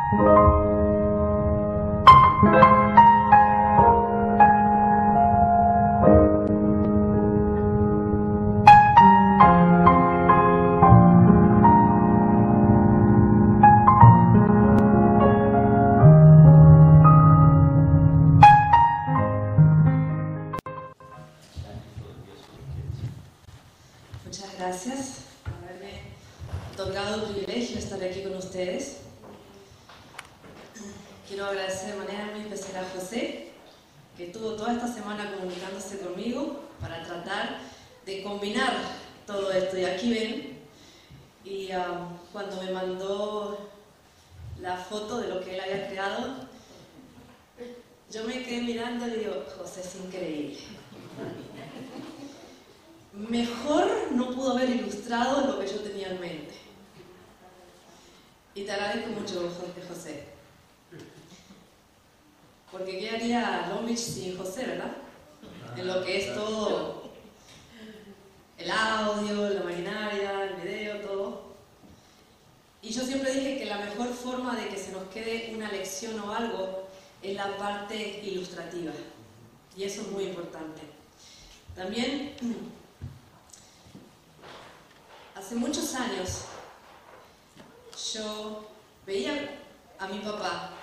Muchas gracias por haberme otorgado el privilegio de estar aquí con ustedes. Quiero agradecer de manera muy especial a José, que estuvo toda esta semana comunicándose conmigo para tratar de combinar todo esto. Y aquí ven, y cuando me mandó la foto de lo que él había creado, yo me quedé mirando y le digo, José, es increíble. Mejor no pudo haber ilustrado lo que yo tenía en mente. Y te agradezco mucho, José. Porque ¿qué haría Long Beach sin José, verdad? En lo que es todo el audio, la maquinaria, el video, todo. Y yo siempre dije que la mejor forma de que se nos quede una lección o algo es la parte ilustrativa. Y eso es muy importante. También, hace muchos años, yo veía a mi papá,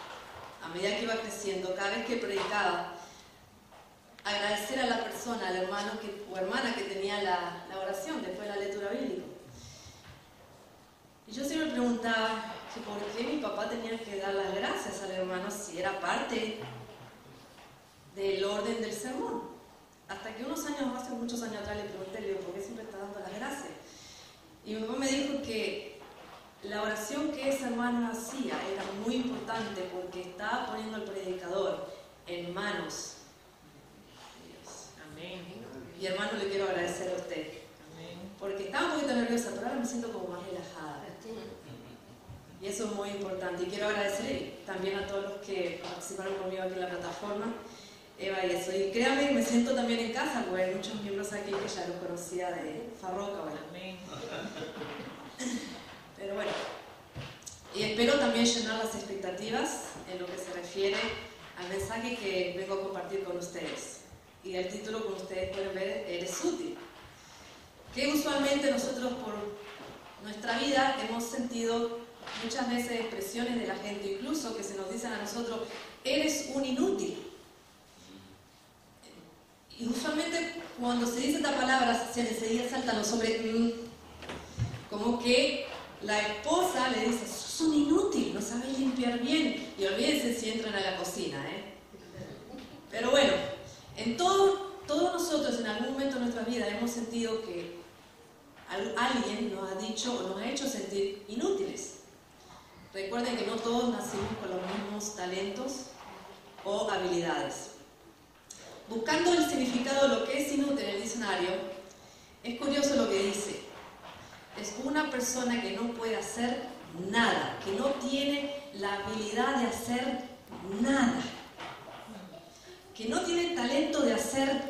a medida que iba creciendo, cada vez que predicaba, agradecer a la persona, al hermano o hermana que tenía la oración después de la lectura bíblica. Y yo siempre preguntaba que por qué mi papá tenía que dar las gracias al hermano si era parte del orden del sermón. Hasta que hace muchos años atrás, le pregunté, le digo, ¿por qué siempre está dando las gracias? Y mi papá me dijo que la oración que esa hermana hacía era muy importante porque estaba poniendo al predicador en manos de Dios. Amén. Y hermano, le quiero agradecer a usted. Amén. Porque estaba un poquito nerviosa, pero ahora me siento como más relajada. Y eso es muy importante. Y quiero agradecer también a todos los que participaron conmigo aquí en la plataforma. Eva y eso. Y créanme que me siento también en casa, porque hay muchos miembros aquí que ya los conocía de Farroca. Bueno. Amén. Pero bueno, y espero también llenar las expectativas en lo que se refiere al mensaje que vengo a compartir con ustedes. Y el título, como ustedes pueden ver, eres útil. Que usualmente nosotros por nuestra vida hemos sentido muchas veces expresiones de la gente, incluso que se nos dicen a nosotros, eres un inútil. Y usualmente cuando se dice esta palabra, enseguida saltan los hombres, como que la esposa le dice, sos un inútil, no sabes limpiar bien. Y olvídense si entran a la cocina, Pero bueno, en todos nosotros en algún momento de nuestra vida hemos sentido que alguien nos ha dicho o nos ha hecho sentir inútiles. Recuerden que no todos nacimos con los mismos talentos o habilidades. Buscando el significado de lo que es inútil en el diccionario, es curioso lo que dice. Es una persona que no puede hacer nada, que no tiene la habilidad de hacer nada, que no tiene talento de hacer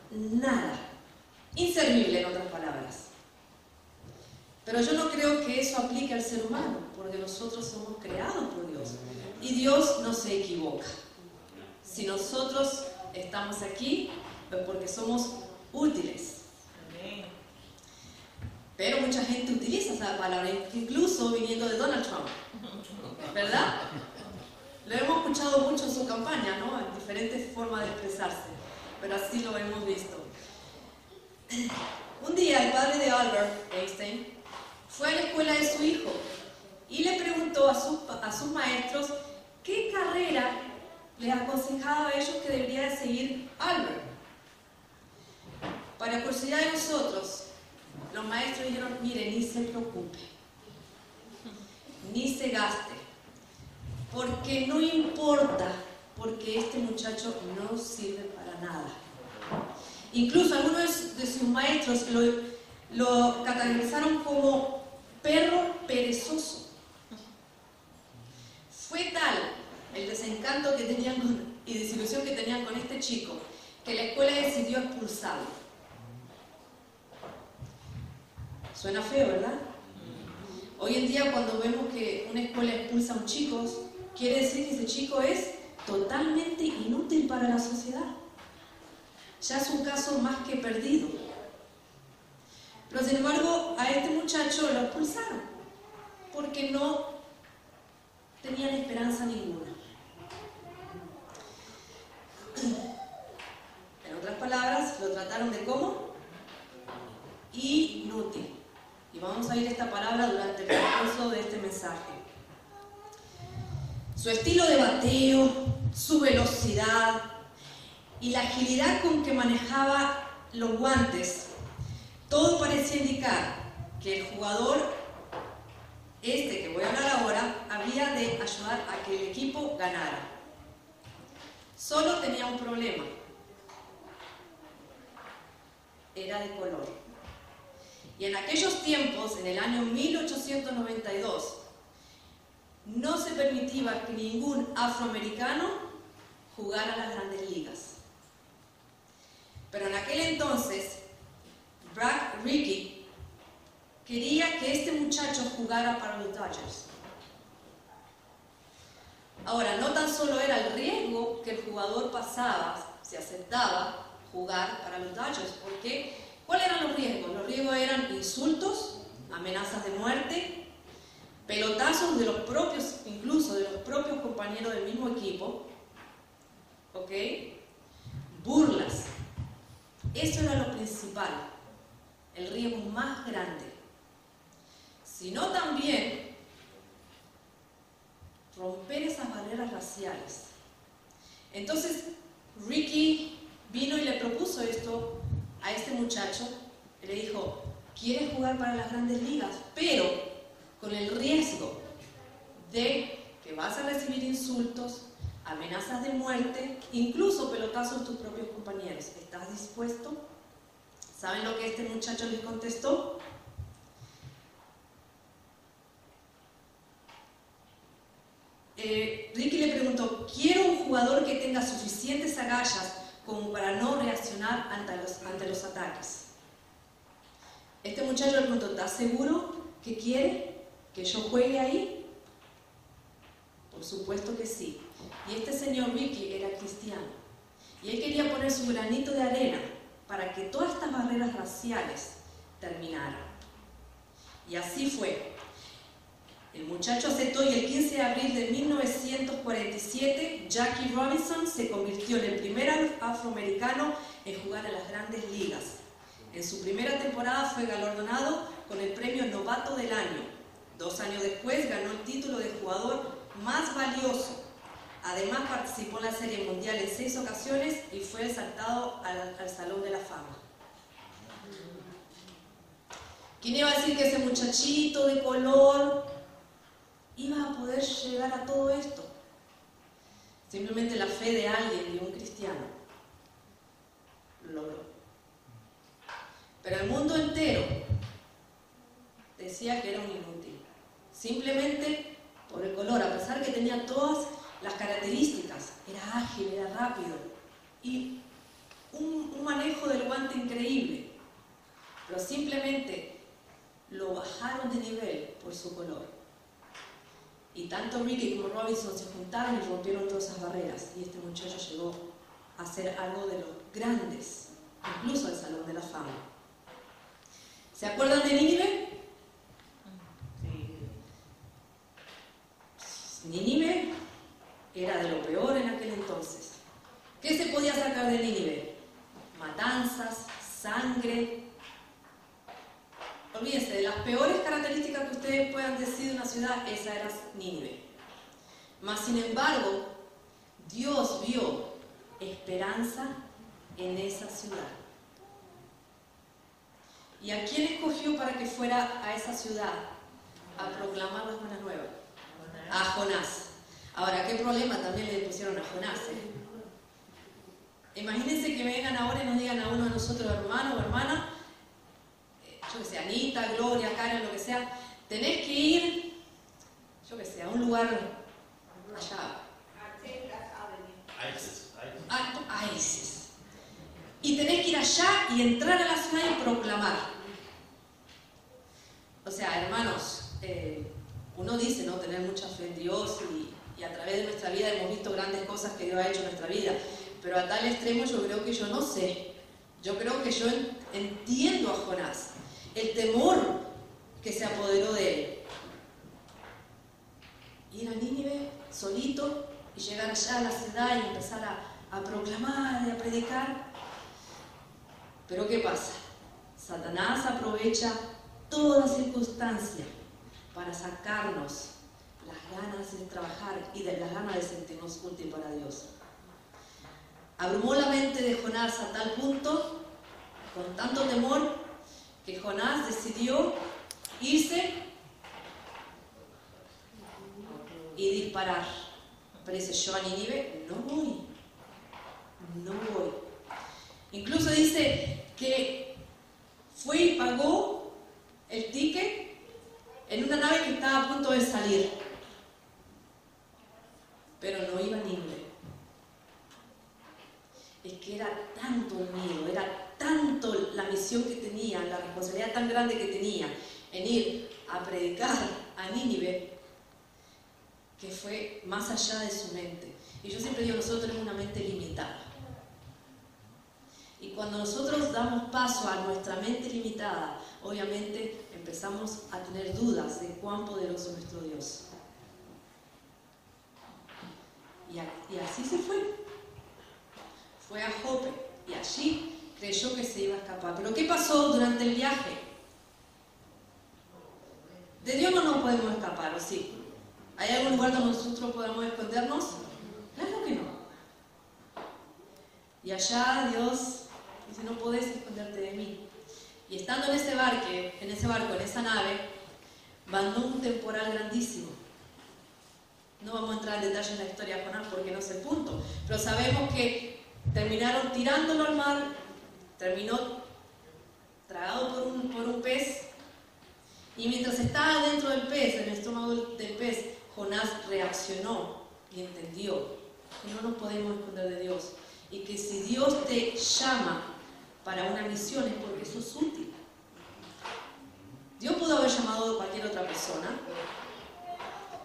nada. Inservible, en otras palabras. Pero yo no creo que eso aplique al ser humano, porque nosotros somos creados por Dios. Y Dios no se equivoca. Si nosotros estamos aquí, es porque somos útiles. Pero mucha gente utiliza esa palabra, incluso viniendo de Donald Trump, ¿verdad? Lo hemos escuchado mucho en su campaña, ¿no? En diferentes formas de expresarse, pero así lo hemos visto. Un día el padre de Albert Einstein fue a la escuela de su hijo y le preguntó a sus maestros qué carrera les aconsejaba a ellos que debería de seguir Albert. Para curiosidad de nosotros, los maestros dijeron, mire, ni se preocupe, ni se gaste, porque no importa, porque este muchacho no sirve para nada. Incluso algunos de sus maestros lo categorizaron como perro perezoso. Fue tal el desencanto que tenían y desilusión que tenían con este chico, que la escuela decidió expulsarlo. Suena feo, ¿verdad? Hoy en día cuando vemos que una escuela expulsa a un chico, quiere decir que ese chico es totalmente inútil para la sociedad. Ya es un caso más que perdido. Pero sin embargo, a este muchacho lo expulsaron porque no tenían esperanza ninguna. En otras palabras, lo trataron de ¿cómo? Inútil. Y vamos a ir a esta palabra durante el transcurso de este mensaje. Su estilo de bateo, su velocidad y la agilidad con que manejaba los guantes, todo parecía indicar que el jugador que voy a hablar ahora había de ayudar a que el equipo ganara. Solo tenía un problema. Era de color. Y en aquellos tiempos, en el año 1892, no se permitía que ningún afroamericano jugara a las grandes ligas. Pero en aquel entonces, Brad Rickey quería que este muchacho jugara para los Dodgers. Ahora, no tan solo era el riesgo que el jugador pasaba, si aceptaba jugar para los Dodgers, porque ¿cuáles eran los riesgos? Los riesgos eran insultos, amenazas de muerte, pelotazos de los propios, incluso de los propios compañeros del mismo equipo, ¿ok? Burlas. Eso era lo principal, el riesgo más grande. Sino también romper esas barreras raciales. Entonces, Rickey vino y le propuso esto a este muchacho. Le dijo, ¿quieres jugar para las grandes ligas? Pero con el riesgo de que vas a recibir insultos, amenazas de muerte, incluso pelotazos de tus propios compañeros. ¿Estás dispuesto? ¿Saben lo que este muchacho les contestó? Ricky le preguntó, quiero un jugador que tenga suficientes agallas como para no reaccionar ante los ataques. Este muchacho le preguntó, ¿estás seguro que quiere que yo juegue ahí? Por supuesto que sí. Y este señor Ricky era cristiano. Y él quería poner su granito de arena para que todas estas barreras raciales terminaran. Y así fue. El muchacho aceptó y el 15 de abril de 1947, Jackie Robinson se convirtió en el primer afroamericano en jugar a las grandes ligas. En su primera temporada fue galardonado con el premio Novato del Año. 2 años después ganó el título de jugador más valioso. Además participó en la Serie Mundial en 6 ocasiones y fue exaltado al Salón de la Fama. ¿Quién iba a decir que ese muchachito de color iba a poder llegar a todo esto? Simplemente la fe de alguien, de un cristiano, lo logró. Pero el mundo entero decía que era un inútil, simplemente por el color, a pesar que tenía todas las características. Era ágil, era rápido y un manejo del guante increíble, pero simplemente lo bajaron de nivel por su color. Y tanto Ricky como Robinson se juntaron y rompieron todas esas barreras. Y este muchacho llegó a ser algo de los grandes, incluso al Salón de la Fama. ¿Se acuerdan de Nínive? Sí. Nínive era de lo peor en aquel entonces. ¿Qué se podía sacar de Nínive? Matanzas, sangre. Olvídense, de las peores características que ustedes puedan decir de una ciudad, esa era Nínive. Mas, sin embargo, Dios vio esperanza en esa ciudad. ¿Y a quién escogió para que fuera a esa ciudad a proclamar las buenas nuevas? A Jonás. Ahora, ¿qué problema también le pusieron a Jonás? Imagínense que vengan ahora y nos digan a uno de nosotros, hermano o hermana, yo que sé, Anita, Gloria, Karen, lo que sea, tenés que ir, yo que sé, a un lugar allá. A Isis. Y tenés que ir allá y entrar a la ciudad y proclamar. O sea, hermanos, uno dice, ¿no?, tener mucha fe en Dios y y a través de nuestra vida hemos visto grandes cosas que Dios ha hecho en nuestra vida, pero a tal extremo yo creo que yo no sé. Yo creo que yo entiendo a Jonás, el temor que se apoderó de él. Ir a Nínive solito y llegar allá a la ciudad y empezar a proclamar y a predicar. Pero ¿qué pasa? Satanás aprovecha toda circunstancia para sacarnos las ganas de trabajar y de las ganas de sentirnos útiles para Dios. Abrumó la mente de Jonás a tal punto, con tanto temor, que Jonás decidió irse y disparar. Pero dice, yo a Nínive no voy. Incluso dice que fue y pagó el ticket en una nave que estaba a punto de salir. Pero no iba a Nínive. Es que era tanto el miedo, era tanto la misión que tenía, la responsabilidad tan grande que tenía en ir a predicar a Nínive, que fue más allá de su mente. Y yo siempre digo, nosotros tenemos una mente limitada. Y cuando nosotros damos paso a nuestra mente limitada, obviamente empezamos a tener dudas de cuán poderoso es nuestro Dios. Y así se fue. Fue a Jope y allí creyó que se iba a escapar. Pero ¿qué pasó durante el viaje? De Dios no nos podemos escapar, ¿o sí? ¿Hay algún lugar donde nosotros podamos escondernos? Claro que no. Y allá Dios dice, no podés esconderte de mí. Y estando en ese barco, en esa nave, mandó un temporal grandísimo. No vamos a entrar en detalle en la historia de Jonás porque no es el punto, pero sabemos que terminaron tirándolo al mar, terminó tragado por un pez, y mientras estaba dentro del pez, en el estómago del pez, Jonás reaccionó y entendió que no nos podemos esconder de Dios y que si Dios te llama para una misión es porque sos útil. Dios pudo haber llamado a cualquier otra persona,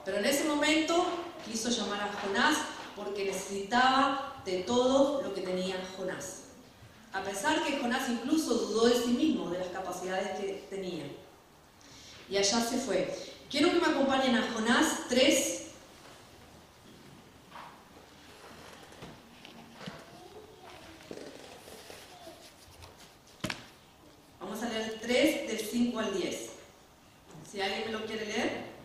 pero en ese momento quiso llamar a Jonás porque necesitaba de todo lo que tenía Jonás. A pesar que Jonás incluso dudó de sí mismo, de las capacidades que tenía. Y allá se fue. Quiero que me acompañen a Jonás 3. Vamos a leer el 3 del 5 al 10. Si alguien me lo quiere leer.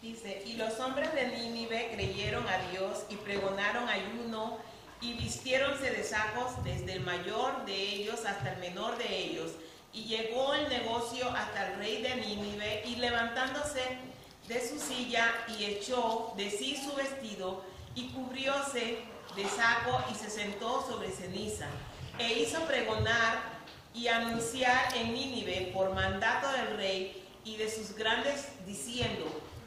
Dice, y los hombres de Nínive creyeron a Dios y pregonaron ayuno y vistiéronse de sacos desde el mayor de ellos hasta el menor de ellos. Y llegó el negocio hasta el rey de Nínive y levantándose de su silla y echó de sí su vestido y cubrióse de saco y se sentó sobre ceniza. E hizo pregonar y anunciar en Nínive por mandato del rey y de sus grandes diciendo,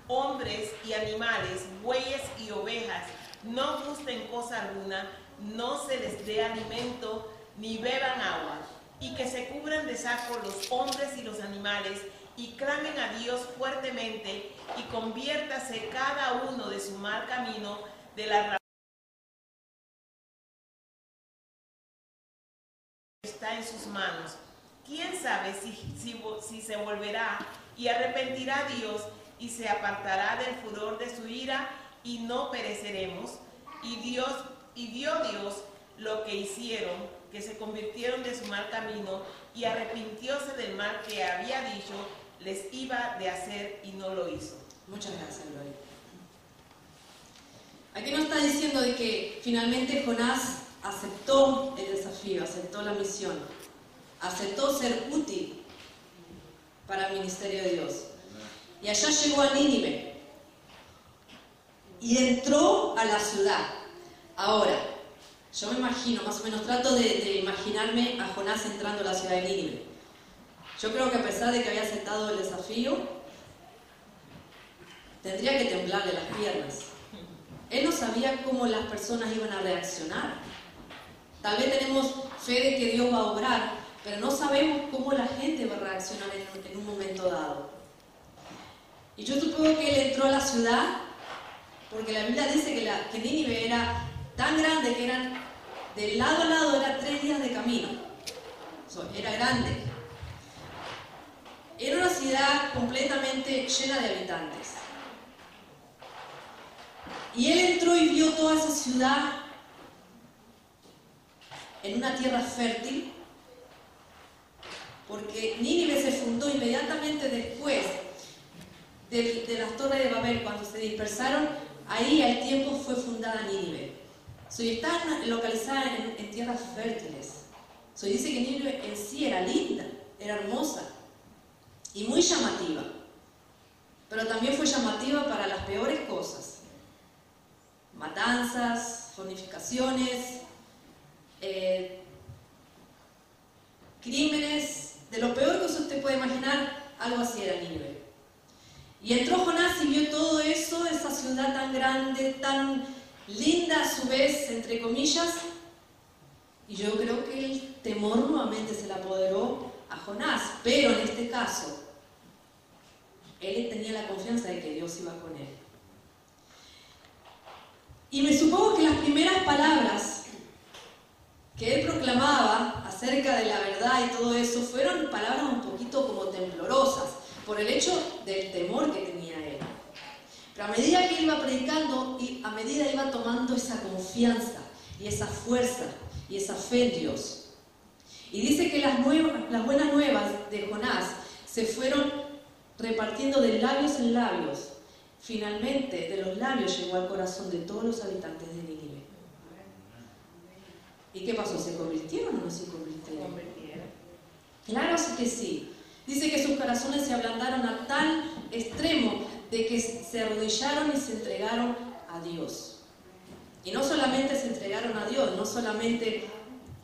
hombres y animales, bueyes y ovejas, no gusten cosa alguna, no se les dé alimento, ni beban agua, y que se cubran de saco los hombres y los animales, y clamen a Dios fuertemente, y conviértase cada uno de su mal camino, de la razón que está en sus manos. ¿Quién sabe si se volverá y arrepentirá Dios, y se apartará del furor de su ira, y no pereceremos? Y dio Dios lo que hicieron, que se convirtieron de su mal camino, y arrepintióse del mal que había dicho les iba de hacer, y no lo hizo. Muchas gracias, Gloria. Aquí nos está diciendo de que finalmente Jonás aceptó el desafío, aceptó la misión, aceptó ser útil para el ministerio de Dios. Y allá llegó a Nínive y entró a la ciudad. Ahora, yo me imagino, más o menos trato de imaginarme a Jonás entrando a la ciudad de Nínive. Yo creo que a pesar de que había aceptado el desafío, tendría que temblarle las piernas. Él no sabía cómo las personas iban a reaccionar. Tal vez tenemos fe de que Dios va a obrar, pero no sabemos cómo la gente va a reaccionar en un momento dado. Y yo supongo que él entró a la ciudad, porque la Biblia dice que Nínive era tan grande que eran, de lado a lado, era 3 días de camino. Era grande. Era una ciudad completamente llena de habitantes. Y él entró y vio toda esa ciudad en una tierra fértil, porque Nínive se fundó inmediatamente después de las torres de Babel. Cuando se dispersaron, ahí al tiempo fue fundada Nínive. Está localizada en tierras fértiles. Dice que Nínive en sí era linda, era hermosa y muy llamativa, pero también fue llamativa para las peores cosas: matanzas, fornicaciones, crímenes. De lo peor que usted puede imaginar, algo así era Nínive. Y entró Jonás y vio todo eso, esa ciudad tan grande, tan linda a su vez, entre comillas, y yo creo que el temor nuevamente se le apoderó a Jonás, pero en este caso él tenía la confianza de que Dios iba con él. Y me supongo que las primeras palabras que él proclamaba acerca de la verdad y todo eso fueron palabras un poquito como temblorosas, por el hecho del temor que tenía él. Pero a medida que él iba predicando, y a medida iba tomando esa confianza y esa fuerza y esa fe en Dios. Y dice que las buenas nuevas de Jonás se fueron repartiendo de labios en labios. Finalmente, de los labios llegó al corazón de todos los habitantes de Nínive. ¿Y qué pasó? ¿Se convirtieron o no se convirtieron? Claro que sí. Dice que sus corazones se ablandaron a tal extremo de que se arrodillaron y se entregaron a Dios. Y no solamente se entregaron a Dios, no solamente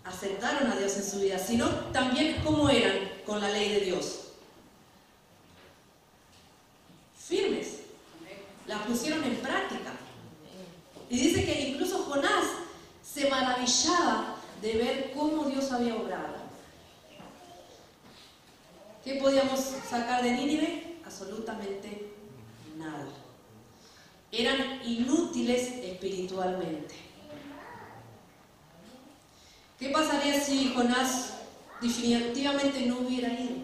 aceptaron a Dios en su vida, sino también cómo eran con la ley de Dios. Firmes. La pusieron en práctica. Y dice que incluso Jonás se maravillaba de ver cómo Dios había obrado. ¿Qué podíamos sacar de Nínive? Absolutamente nada. Eran inútiles espiritualmente. ¿Qué pasaría si Jonás definitivamente no hubiera ido?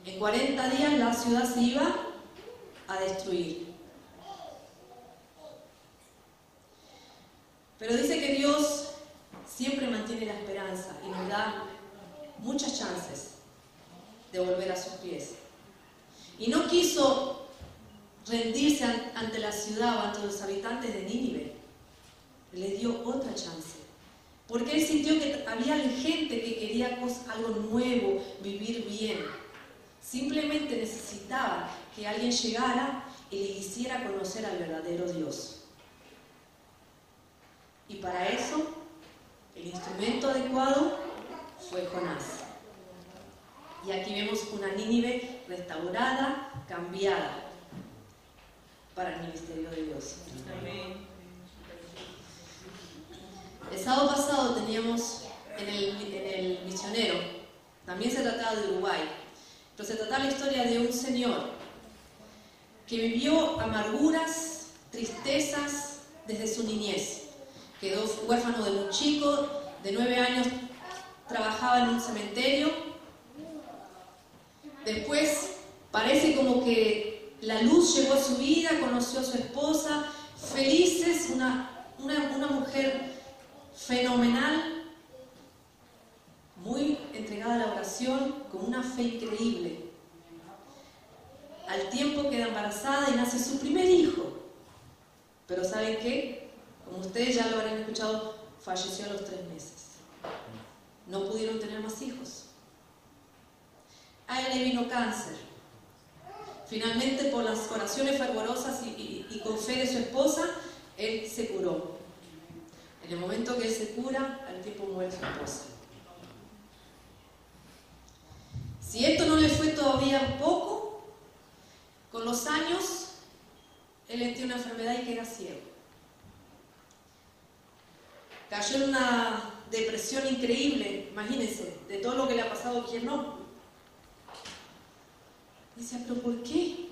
En 40 días la ciudad se iba a destruir. Pero dice que Dios siempre mantiene la esperanza y nos da muchas chances de volver a sus pies. Y no quiso rendirse ante la ciudad o ante los habitantes de Nínive. Le dio otra chance. Porque él sintió que había gente que quería algo nuevo, vivir bien. Simplemente necesitaba que alguien llegara y le hiciera conocer al verdadero Dios. Y para eso, el instrumento adecuado fue Jonás. Y aquí vemos una Nínive restaurada, cambiada para el ministerio de Dios. Amén. El sábado pasado teníamos en el misionero, también se trataba de Uruguay, pero se trataba la historia de un señor que vivió amarguras, tristezas desde su niñez. Quedó huérfano de un chico, de 9 años, trabajaba en un cementerio. Después parece como que la luz llegó a su vida, conoció a su esposa, felices, una mujer fenomenal, muy entregada a la oración, con una fe increíble. Al tiempo queda embarazada y nace su primer hijo. Pero ¿saben qué? Como ustedes ya lo habrán escuchado, falleció a los 3 meses. No pudieron tener más hijos. A él le vino cáncer. Finalmente, por las oraciones fervorosas y con fe de su esposa, él se curó. En el momento que él se cura, al tiempo muere su esposa. Si esto no le fue todavía poco, con los años, él tiene una enfermedad y queda ciego. Cayó en una depresión increíble, imagínense, de todo lo que le ha pasado, ¿quién no? Dice, pero ¿por qué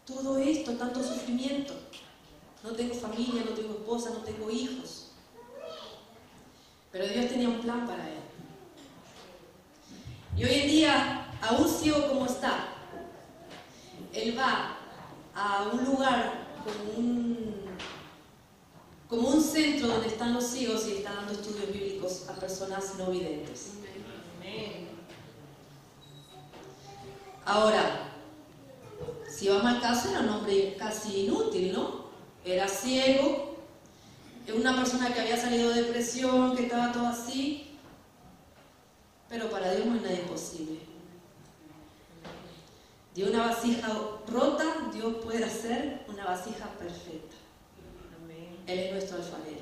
todo esto, tanto sufrimiento? No tengo familia, no tengo esposa, no tengo hijos. Pero Dios tenía un plan para él. Y hoy en día, aún ciego como está, él va a un lugar como un centro donde están los ciegos y está dando estudios bíblicos a personas no videntes. Ahora, si vamos al caso, era un hombre casi inútil, ¿no? Era ciego, una persona que había salido de depresión, que estaba todo así, pero para Dios no hay nada imposible. De una vasija rota, Dios puede hacer una vasija perfecta. Él es nuestro alfarero.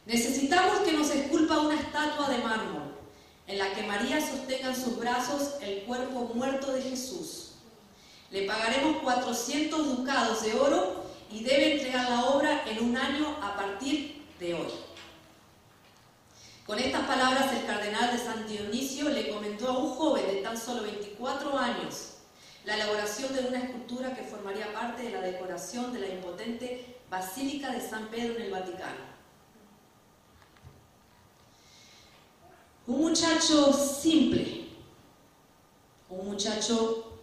Necesitamos que nos esculpa una estatua de mármol en la que María sostenga en sus brazos el cuerpo muerto de Jesús. Le pagaremos 400 ducados de oro y debe entregar la obra en 1 año a partir de hoy. Con estas palabras, el cardenal de San Dionisio le comentó a un joven de tan solo 24 años la elaboración de una escultura que formaría parte de la decoración de la impotente Basílica de San Pedro en el Vaticano. Un muchacho simple, un muchacho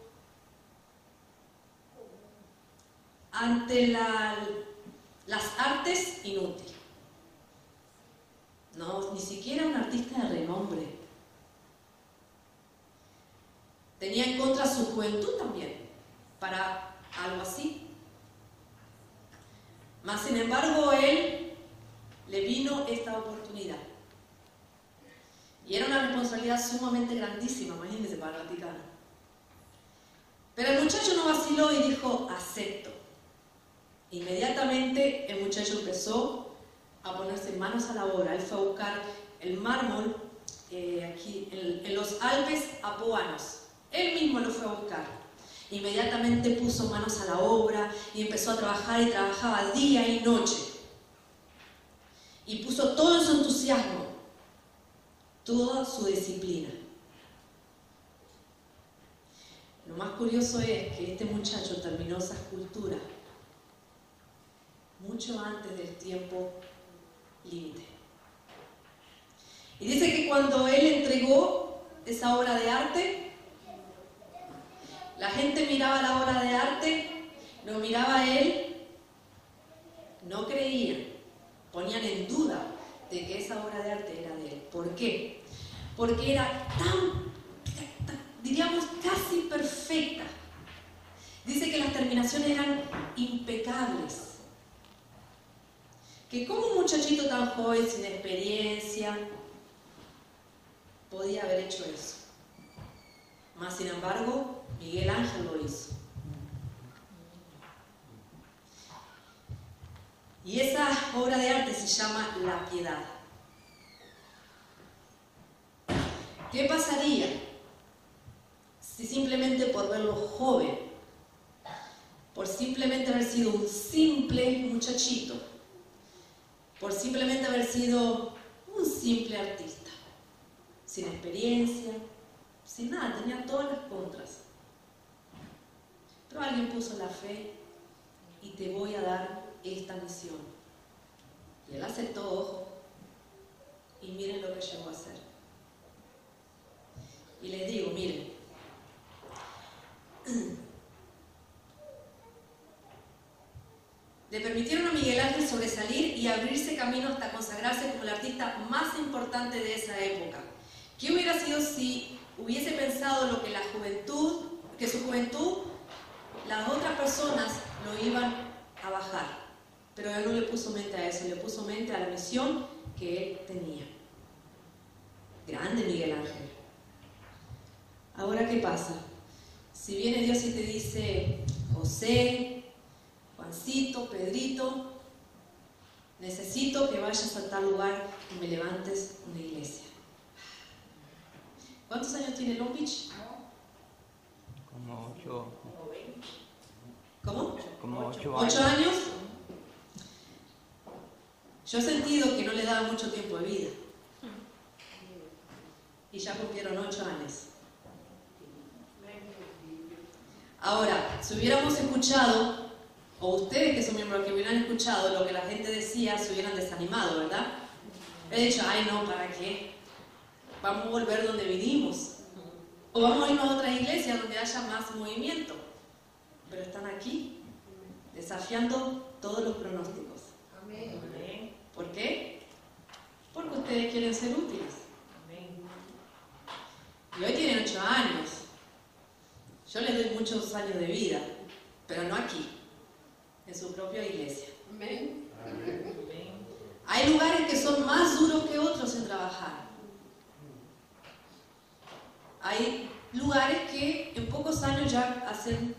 ante las artes inútil. No, ni siquiera un artista de renombre. Tenía en contra su juventud también, para algo así. Mas, sin embargo, él le vino esta oportunidad. Y era una responsabilidad sumamente grandísima, imagínense, para el Vaticano. Pero el muchacho no vaciló y dijo, acepto. Inmediatamente el muchacho empezó a ponerse manos a la obra. Él fue a buscar el mármol aquí en los Alpes apuanos. Él mismo lo fue a buscar. Inmediatamente puso manos a la obra y empezó a trabajar y trabajaba día y noche. Y puso todo en su entusiasmo, toda su disciplina. Lo más curioso es que este muchacho terminó esa escultura mucho antes del tiempo límite. Y dice que cuando él entregó esa obra de arte, la gente miraba la obra de arte, lo miraba a él, no creían, ponían en duda de que esa obra de arte era de él. ¿Por qué? Porque era tan, diríamos, casi perfecta. Dice que las terminaciones eran impecables. Que como un muchachito tan joven, sin experiencia, podía haber hecho eso. Mas, sin embargo, Miguel Ángel lo hizo. Y esa obra de arte se llama La Piedad. ¿Qué pasaría si simplemente por verlo joven, por simplemente haber sido un simple muchachito, por simplemente haber sido un simple artista, sin experiencia, sin nada, tenía todas las contras? Pero alguien puso la fe y te voy a dar esta misión. Y él aceptó, ojo, y miren lo que llegó a hacer. Y les digo, miren, le permitieron a Miguel Ángel sobresalir y abrirse camino hasta consagrarse como el artista más importante de esa época. ¿Qué hubiera sido si hubiese pensado lo que la juventud, que su juventud, las otras personas lo iban a bajar? Pero él no le puso mente a eso, le puso mente a la misión que él tenía. Grande Miguel Ángel. Ahora, ¿qué pasa? Si viene Dios y te dice, José, Juancito, Pedrito, necesito que vayas a tal lugar y me levantes una iglesia. ¿Cuántos años tiene Long Beach? Como 8. ¿Cómo? Como 8 años. 8 años. Yo he sentido que no le daba mucho tiempo de vida. Y ya cumplieron 8 años. Ahora, si hubiéramos escuchado, o ustedes que son miembros que hubieran escuchado lo que la gente decía, se hubieran desanimado, ¿verdad? He dicho, ay no, ¿para qué? Vamos a volver donde vinimos. O vamos a irnos a otra iglesia donde haya más movimiento. Pero están aquí, desafiando todos los pronósticos. Amén. ¿Por qué? Porque ustedes quieren ser útiles. Y hoy tienen 8 años. Yo les doy muchos años de vida, pero no aquí, en su propia iglesia. Amén. Hay lugares que son más duros que otros en trabajar. Hay lugares que en pocos años ya hacen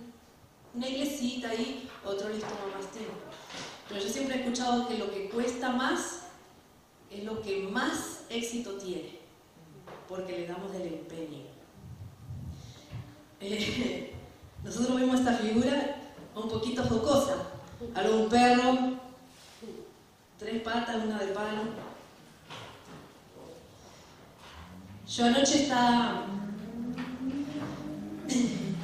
una iglesita ahí, otro les toma más tiempo. Pero yo siempre he escuchado que lo que cuesta más es lo que más éxito tiene, porque le damos del empeño. Nosotros vimos esta figura un poquito jocosa, algo de un perro, 3 patas, una de palo. Yo anoche estaba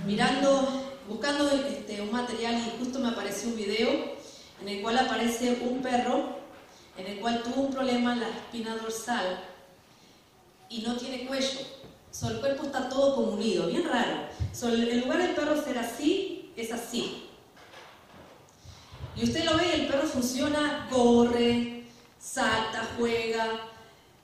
mirando, buscando un material y justo me apareció un video en el cual aparece un perro en el cual tuvo un problema en la espina dorsal y no tiene cuello. El cuerpo está todo como unido, bien raro. En lugar del perro ser así, es así. Y usted lo ve y el perro funciona, corre, salta, juega.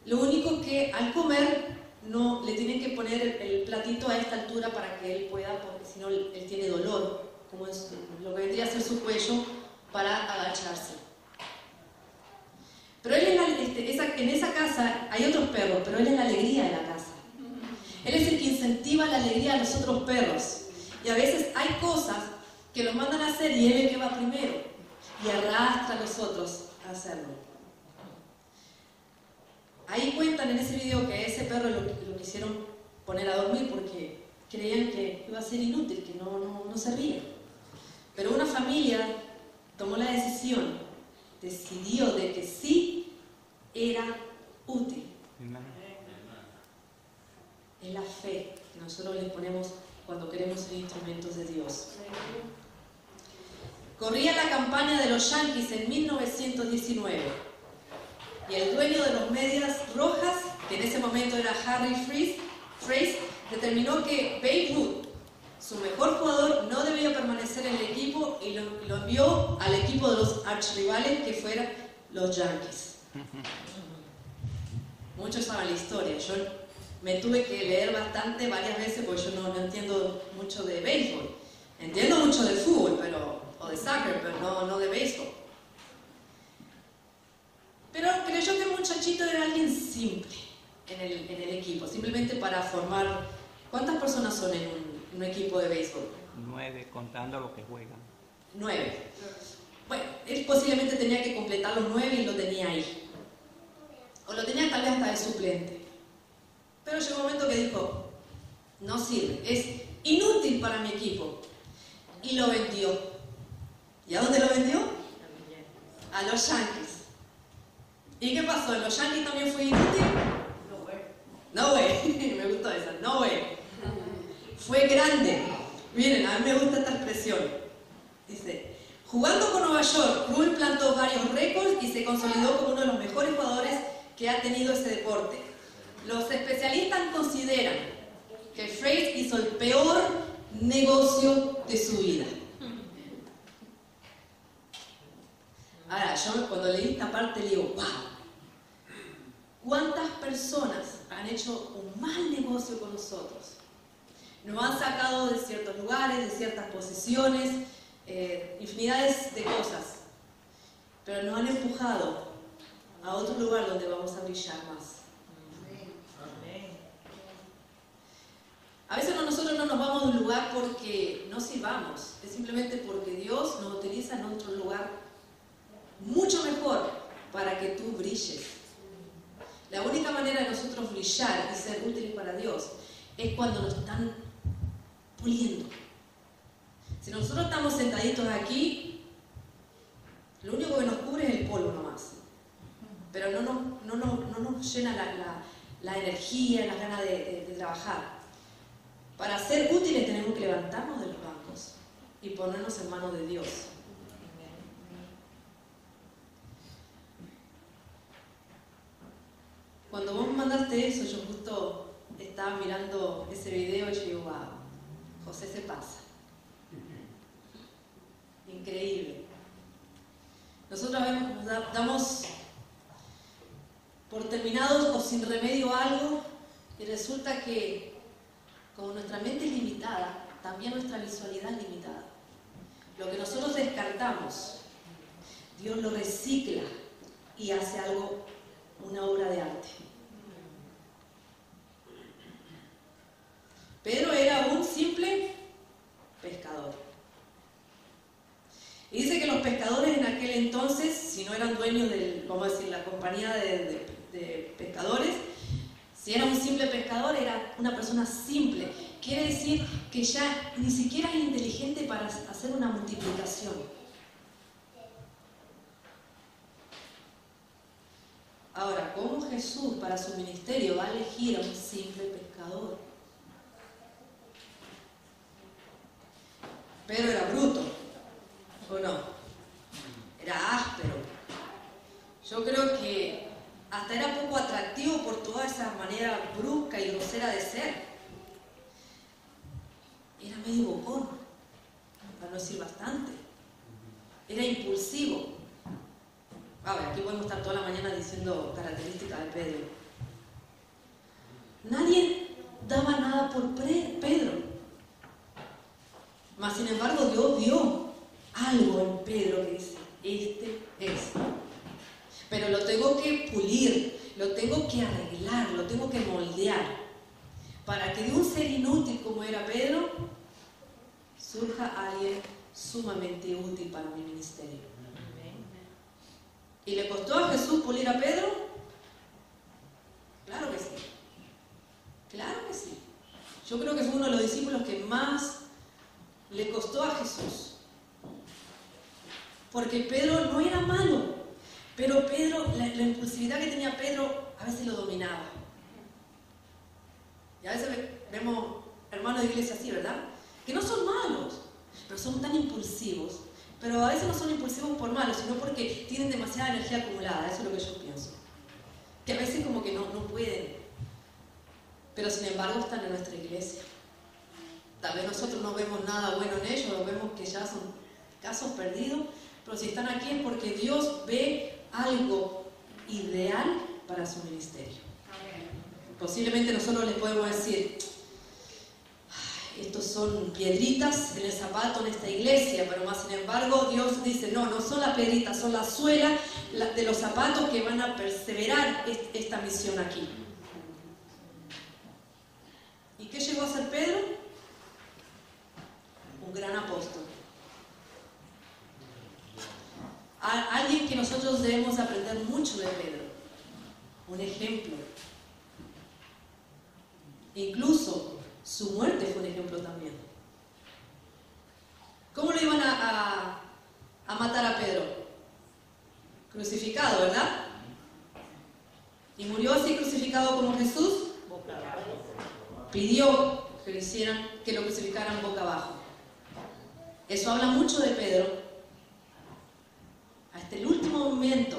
Lo único que al comer no le tienen que poner el platito a esta altura para que él pueda, porque si no él tiene dolor, como es lo que vendría a ser su cuello para agacharse. Pero él en esa casa hay otros perros, pero él es la alegría de la casa. Él es el que incentiva la alegría a los otros perros. Y a veces hay cosas que los mandan a hacer y él es el que va primero y arrastra a los otros a hacerlo. Ahí cuentan en ese video que a ese perro lo quisieron poner a dormir porque creían que iba a ser inútil, que no servía. Pero una familia tomó la decisión, decidió de que sí era útil. Es la fe que nosotros les ponemos cuando queremos ser instrumentos de Dios. Corría la campaña de los Yankees en 1919 y el dueño de los Medias Rojas, que en ese momento era Harry Freese, determinó que Babe Ruth, su mejor jugador, no debía permanecer en el equipo y lo envió al equipo de los archirrivales, que fueran los Yankees. Muchos saben la historia. Yo me tuve que leer bastante varias veces porque yo no entiendo mucho de béisbol. Entiendo mucho de fútbol o de soccer, pero no de béisbol. Pero creyó que el muchachito era alguien simple en el equipo, simplemente para formar. ¿Cuántas personas son en un equipo de béisbol? 9, contando los que juegan. 9. Bueno, él posiblemente tenía que completar los 9 y lo tenía ahí. O lo tenía tal vez hasta de suplente. Pero llegó un momento que dijo, no sirve, es inútil para mi equipo. Y lo vendió. ¿Y a dónde lo vendió? A los Yankees. ¿Y qué pasó? ¿En los Yankees también fue inútil? No way. Me gustó esa. No way. Fue grande. Miren, a mí me gusta esta expresión. Dice, jugando con Nueva York, Rule plantó varios récords y se consolidó como uno de los mejores jugadores que ha tenido ese deporte. Los especialistas consideran que Freese hizo el peor negocio de su vida. Ahora, yo cuando leí esta parte le digo, wow, ¿cuántas personas han hecho un mal negocio con nosotros? Nos han sacado de ciertos lugares, de ciertas posiciones, infinidades de cosas, pero nos han empujado a otro lugar donde vamos a brillar más. A veces nosotros no nos vamos de un lugar porque no sirvamos, es simplemente porque Dios nos utiliza en otro lugar mucho mejor para que tú brilles. La única manera de nosotros brillar y ser útiles para Dios es cuando nos están puliendo. Si nosotros estamos sentaditos aquí, lo único que nos cubre es el polvo nomás, pero no nos llena la energía, las ganas de trabajar. Para ser útiles tenemos que levantarnos de los bancos y ponernos en manos de Dios. Cuando vos me mandaste eso, yo justo estaba mirando ese video y yo digo, wow, José se pasa. Increíble. Nosotros damos por terminados o sin remedio algo y resulta que como nuestra mente es limitada, también nuestra visualidad es limitada. Lo que nosotros descartamos, Dios lo recicla y hace algo, una obra de arte. Pedro era un simple pescador. Y dice que los pescadores en aquel entonces, si no eran dueños de, vamos a decir, la compañía de pescadores, si era un simple pescador, era una persona simple. Quiere decir que ya ni siquiera es inteligente para hacer una multiplicación. Ahora, ¿cómo Jesús para su ministerio va a elegir a un simple pescador? Pedro era bruto, ¿o no? Era áspero. Yo creo que hasta era poco atractivo por toda esa manera brusca y grosera de ser. Era medio bocón, para no decir bastante. Era impulsivo. Ahora, aquí podemos estar toda la mañana diciendo características de Pedro. Nadie daba nada por Pedro. Mas, sin embargo, Dios vio algo en Pedro que dice, este es. Pero lo tengo que pulir, lo tengo que arreglar, lo tengo que moldear, para que de un ser inútil como era Pedro, surja alguien sumamente útil para mi ministerio. ¿Y le costó a Jesús pulir a Pedro? Claro que sí. Claro que sí. Yo creo que fue uno de los discípulos que más le costó a Jesús. Porque Pedro no era malo, pero Pedro, la impulsividad que tenía Pedro, a veces lo dominaba. Y a veces vemos hermanos de iglesia así, ¿verdad? Que no son malos, pero son tan impulsivos. Pero a veces no son impulsivos por malos, sino porque tienen demasiada energía acumulada. Eso es lo que yo pienso. Que a veces como que no pueden. Pero sin embargo están en nuestra iglesia. Tal vez nosotros no vemos nada bueno en ellos, o vemos que ya son casos perdidos, pero si están aquí es porque Dios ve algo ideal para su ministerio. Posiblemente nosotros les podemos decir, estos son piedritas en el zapato en esta iglesia, pero más sin embargo Dios dice, no son las piedritas, son la suela de los zapatos que van a perseverar esta misión aquí. ¿Y qué llegó a ser Pedro? Un gran apóstol. Alguien que nosotros debemos aprender mucho de Pedro. Un ejemplo. Incluso su muerte fue un ejemplo también. ¿Cómo lo iban a matar a Pedro? Crucificado, ¿verdad? ¿Y murió así crucificado como Jesús? Boca abajo. Pidió que lo crucificaran boca abajo. Eso habla mucho de Pedro. Hasta el último momento,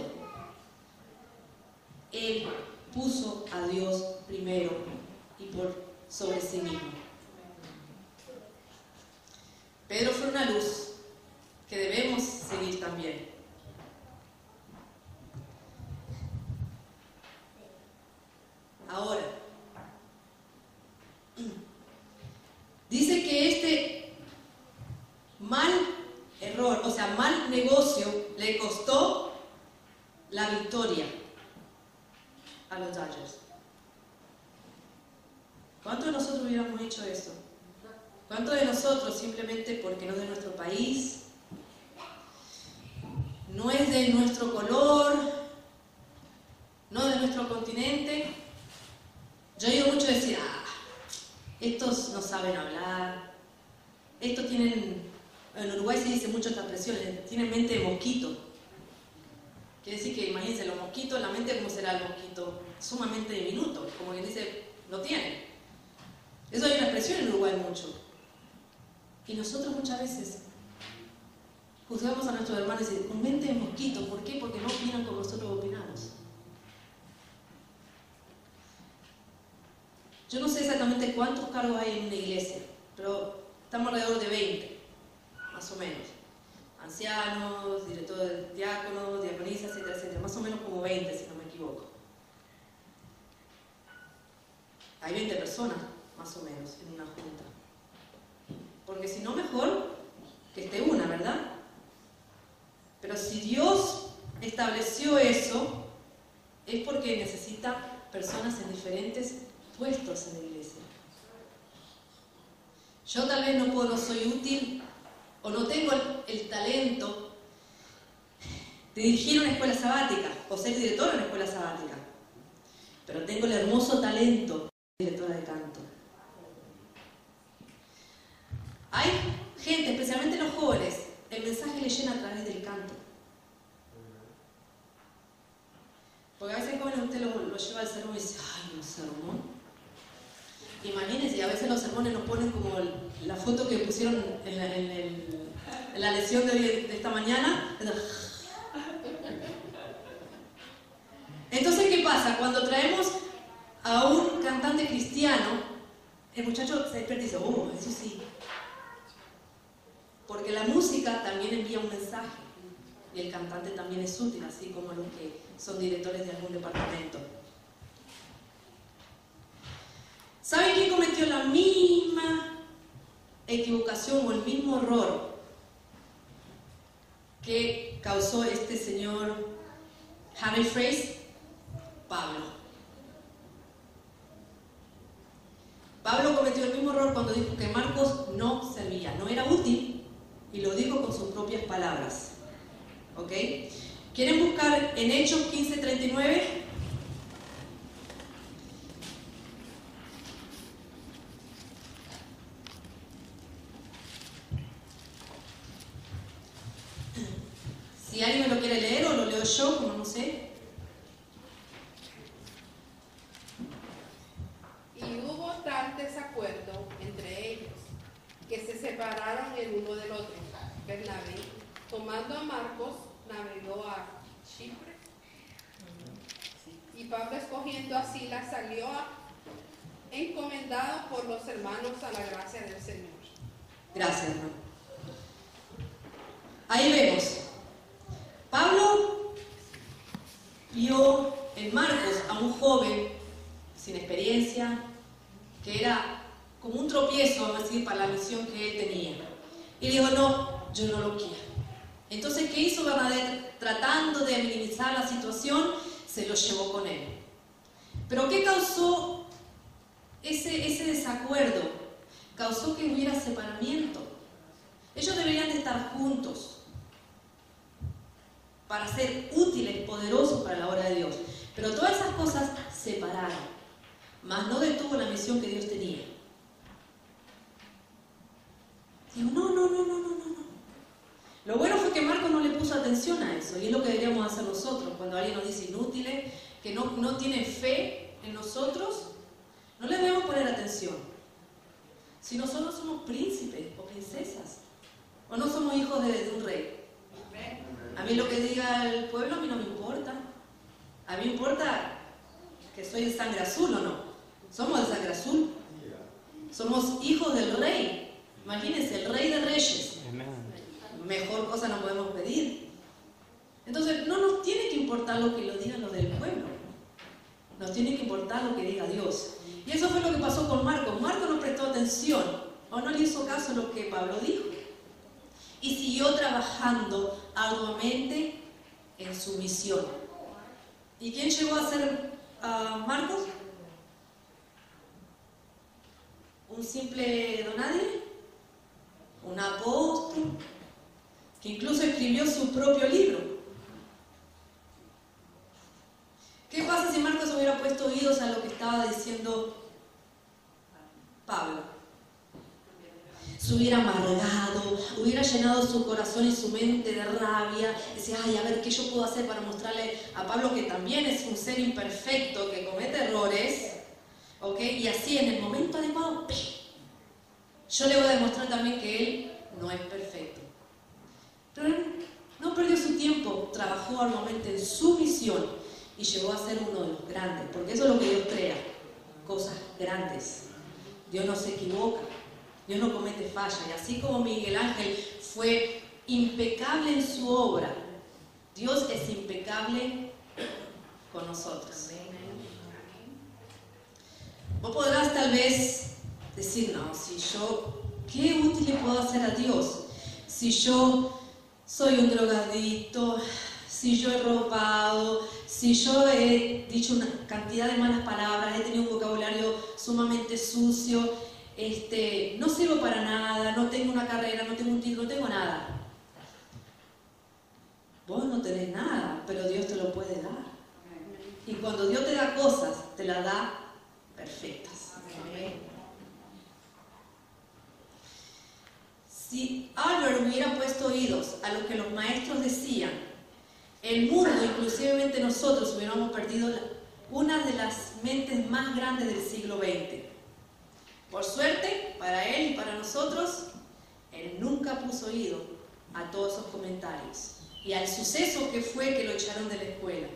él puso a Dios primero y por sobre sí mismo. Pedro fue una luz que debemos seguir también. Ahora, dice que este mal error, o sea, mal negocio, le costó la victoria a los Dodgers. ¿Cuántos de nosotros hubiéramos hecho eso? ¿Cuántos de nosotros simplemente porque no es de nuestro país, no es de nuestro color, no es de nuestro continente? Yo he oído mucho decir, estos no saben hablar, estos tienen, en Uruguay se dice mucho esta expresión, tienen mente de mosquito. Quiere decir que, imagínense, los mosquitos, la mente, ¿cómo será el mosquito? Sumamente diminuto, como quien dice, lo tienen. Eso hay una expresión en Uruguay mucho. Y nosotros muchas veces juzgamos a nuestros hermanos y decimos, con mente de mosquito. ¿Por qué? Porque no opinan como nosotros opinamos. Yo no sé exactamente cuántos cargos hay en una iglesia, pero estamos alrededor de 20, más o menos. Ancianos, directores, diáconos, diaconisas, etcétera, etcétera. Más o menos como 20, si no me equivoco. Hay 20 personas, más o menos, en una junta. Porque si no, mejor que esté una, ¿verdad? Pero si Dios estableció eso, es porque necesita personas en diferentes puestos en la iglesia. Yo tal vez no soy útil o no tengo el talento de dirigir una escuela sabática o ser directora de una escuela sabática, pero tengo el hermoso talento de directora de canto. Hay gente, especialmente los jóvenes, el mensaje le llena a través del canto. Porque a veces jóvenes usted lo lleva al sermón y dice, ¡ay, un sermón! Imagínense, a veces los sermones nos ponen como la foto que pusieron en la lección de esta mañana. Entonces, ¿qué pasa? Cuando traemos a un cantante cristiano, el muchacho se despierta y dice, ¡oh, eso sí! Porque la música también envía un mensaje y el cantante también es útil, así como los que son directores de algún departamento. ¿Saben quién cometió la misma equivocación o el mismo error que causó este señor Harry Fraser? Pablo. Pablo cometió el mismo error cuando dijo que Marcos no servía, no era útil, y lo dijo con sus propias palabras. ¿Ok? ¿Quieren buscar en Hechos 15:39? Si alguien me lo quiere leer o lo leo yo, como no sé. Y hubo tal desacuerdo entre ellos que se separaron el uno del otro. Bernabé, tomando a Marcos, navegó a Chipre. Y Pablo, escogiendo a Silas, salió encomendado por los hermanos a la gracia del Señor. Gracias, hermano. Ahí vemos. Pablo vio en Marcos a un joven sin experiencia, que era como un tropiezo, vamos a decir, para la misión que él tenía. Y dijo, no, yo no lo quiero. Entonces, ¿qué hizo Bernabé? Tratando de minimizar la situación, se lo llevó con él. ¿Pero qué causó ese desacuerdo? Causó que hubiera separamiento. Ellos deberían de estar juntos para ser útiles, poderosos para la obra de Dios. Pero todas esas cosas separaron, mas no detuvo la misión que Dios tenía. Digo, no. Lo bueno fue que Marcos no le puso atención a eso, y es lo que deberíamos hacer nosotros. Cuando alguien nos dice inútiles, que no tiene fe en nosotros, no le debemos poner atención. Si nosotros somos príncipes o princesas, o no somos hijos de un rey. A mí lo que diga el pueblo, a mí no me importa. A mí me importa que soy de sangre azul o no. Somos de sangre azul. Somos hijos del rey. Imagínense, el rey de reyes. Mejor cosa no podemos pedir. Entonces, no nos tiene que importar lo que lo digan los del pueblo. Nos tiene que importar lo que diga Dios. Y eso fue lo que pasó con Marcos. Marcos no prestó atención o no le hizo caso a lo que Pablo dijo. Y siguió trabajando arduamente en su misión. ¿Y quién llegó a ser Marcos? ¿Un simple donadie? ¿Un apóstol? Que incluso escribió su propio libro. ¿Qué pasa si Marcos hubiera puesto oídos a lo que estaba diciendo Pablo? Se hubiera amargado, hubiera llenado su corazón y su mente de rabia. Decía, ay, a ver, ¿qué yo puedo hacer para mostrarle a Pablo que también es un ser imperfecto, que comete errores? ¿Ok? Y así en el momento adecuado, yo le voy a demostrar también que él no es perfecto. Pero él no perdió su tiempo, trabajó arduamente en su misión y llegó a ser uno de los grandes, porque eso es lo que Dios crea, cosas grandes. Dios no se equivoca, Dios no comete falla, y así como Miguel Ángel fue impecable en su obra, Dios es impecable con nosotros. Vos podrás tal vez decir, no, si yo, ¿qué útil le puedo hacer a Dios? Si yo soy un drogadicto, si yo he robado, si yo he dicho una cantidad de malas palabras, he tenido un vocabulario sumamente sucio, no sirvo para nada, no tengo una carrera, no tengo un título, no tengo nada. Vos no tenés nada, pero Dios te lo puede dar. Y cuando Dios te da cosas, te las da perfectas. Si Albert hubiera puesto oídos a lo que los maestros decían, el mundo, inclusivemente nosotros, hubiéramos perdido una de las mentes más grandes del siglo XX. Por suerte, para él y para nosotros, él nunca puso oído a todos esos comentarios y al suceso que fue que lo echaron de la escuela.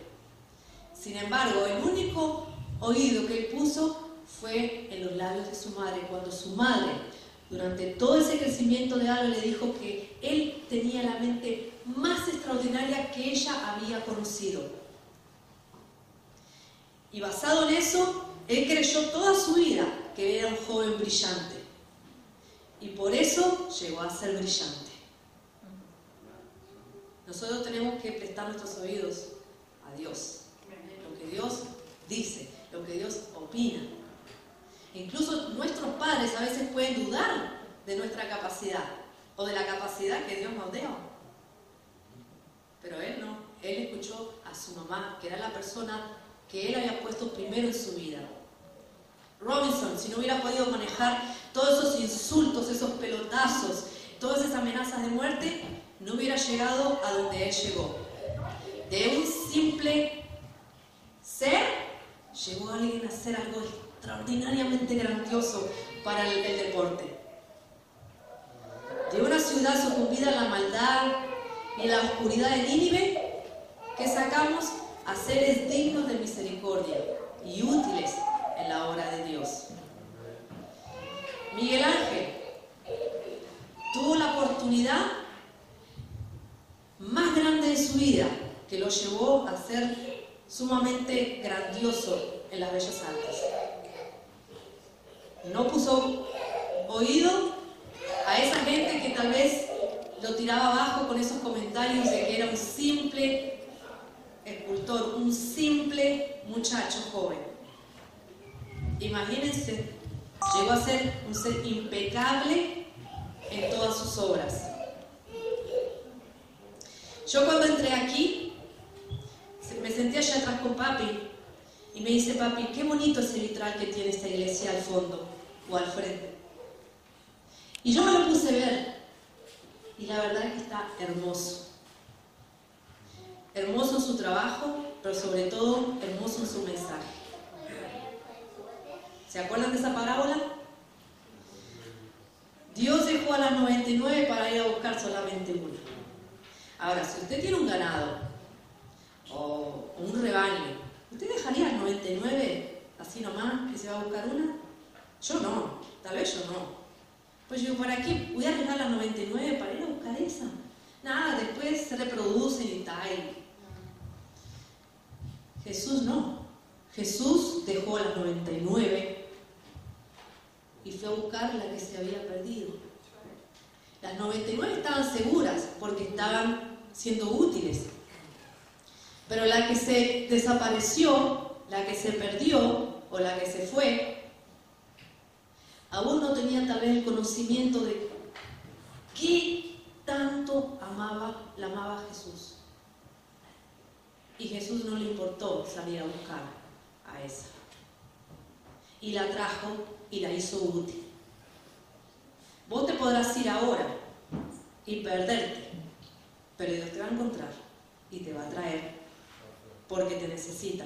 Sin embargo, el único oído que él puso fue en los labios de su madre, cuando su madre, durante todo ese crecimiento de Albert, le dijo que él tenía la mente más extraordinaria que ella había conocido. Y basado en eso, él creyó toda su vida que era un joven brillante. Y por eso llegó a ser brillante. Nosotros tenemos que prestar nuestros oídos a Dios. Lo que Dios dice, lo que Dios opina. Incluso nuestros padres a veces pueden dudar de nuestra capacidad o de la capacidad que Dios nos dio. Pero él no. Él escuchó a su mamá, que era la persona que él había puesto primero en su vida. Robinson, si no hubiera podido manejar todos esos insultos, esos pelotazos, todas esas amenazas de muerte, no hubiera llegado a donde él llegó. De un simple ser, llegó alguien a hacer algo extraordinariamente grandioso para el deporte. De una ciudad sucumbida a la maldad y en la oscuridad de Nínive, que sacamos a seres dignos de misericordia y útiles en la obra de Dios. Miguel Ángel tuvo la oportunidad más grande de su vida, que lo llevó a ser sumamente grandioso en las Bellas Artes. No puso oído a esa gente que tal vez lo tiraba abajo con esos comentarios de que era un simple escultor, un simple muchacho joven. Imagínense, llegó a ser un ser impecable en todas sus obras. Yo cuando entré aquí, me senté allá atrás con papi y me dice, papi, qué bonito ese vitral que tiene esta iglesia al fondo o al frente. Y yo me lo puse a ver y la verdad es que está hermoso. Hermoso en su trabajo, pero sobre todo hermoso en su mensaje. ¿Se acuerdan de esa parábola? Dios dejó a las 99 para ir a buscar solamente una. Ahora, si usted tiene un ganado o un rebaño, ¿usted dejaría las 99 así nomás que se va a buscar una? Yo no, tal vez yo no. Pues yo digo, ¿para qué voy a arriesgar las 99 para ir a buscar esa? Nada, después se reproducen y tal. Jesús no. Jesús dejó a las 99 y fue a buscar la que se había perdido. Las 99 estaban seguras porque estaban siendo útiles. Pero la que se desapareció, la que se perdió o la que se fue, aún no tenía tal vez el conocimiento de qué tanto la amaba Jesús. Y Jesús no le importó salir a buscar a esa. Y la trajo y la hizo útil. Vos te podrás ir ahora y perderte, pero Dios te va a encontrar y te va a traer porque te necesita.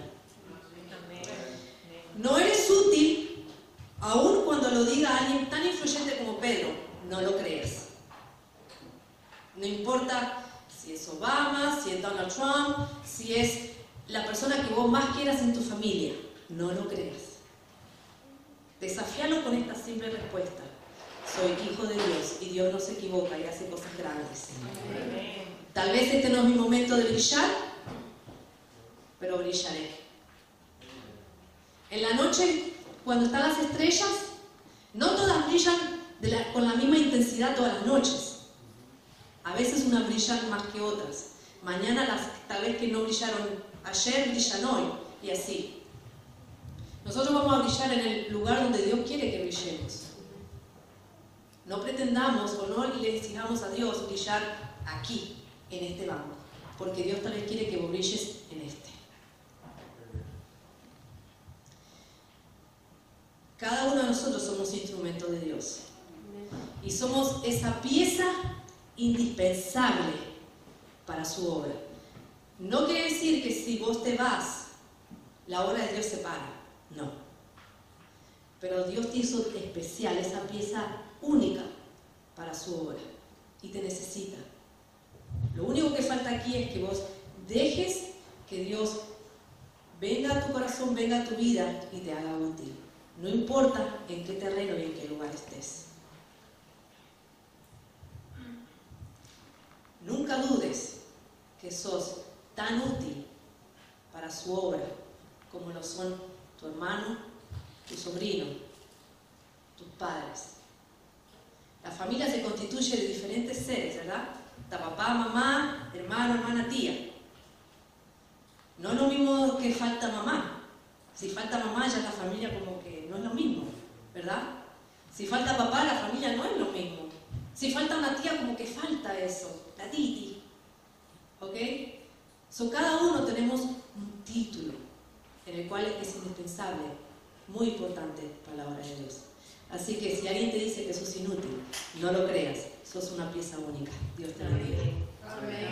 No eres útil Aún cuando lo diga alguien tan influyente como Pedro, no lo creas. No importa si es Obama, si es Donald Trump, si es la persona que vos más quieras en tu familia, no lo creas. Desafíalo con esta simple respuesta: soy hijo de Dios y Dios no se equivoca y hace cosas grandes. Amén. Tal vez este no es mi momento de brillar, pero brillaré. En la noche, cuando están las estrellas, no todas brillan con la misma intensidad todas las noches. A veces unas brillan más que otras. Mañana las tal vez que no brillaron ayer, brillan hoy, y así. Nosotros vamos a brillar en el lugar donde Dios quiere que brillemos. No pretendamos o no le exijamos a Dios brillar aquí, en este banco, porque Dios tal vez quiere que vos brilles en este. Cada uno de nosotros somos instrumentos de Dios y somos esa pieza indispensable para su obra. No quiere decir que si vos te vas, la obra de Dios se para, no. Pero Dios te hizo especial, esa pieza única para su obra y te necesita. Lo único que falta aquí es que vos dejes que Dios venga a tu corazón, venga a tu vida y te haga útil. No importa en qué terreno y en qué lugar estés. Nunca dudes que sos tan útil para su obra como lo son tu hermano, tu sobrino, tus padres. La familia se constituye de diferentes seres, ¿verdad? Está papá, mamá, hermano, hermana, tía. No es lo mismo que falta mamá. Si falta mamá, ya la familia como que no es lo mismo, ¿verdad? Si falta papá, la familia no es lo mismo. Si falta una tía, como que falta eso, la titi. ¿Ok? Cada uno tenemos un título en el cual es indispensable, muy importante para la obra de Dios. Así que si alguien te dice que sos inútil, no lo creas, sos una pieza única. Dios te bendiga. Amén.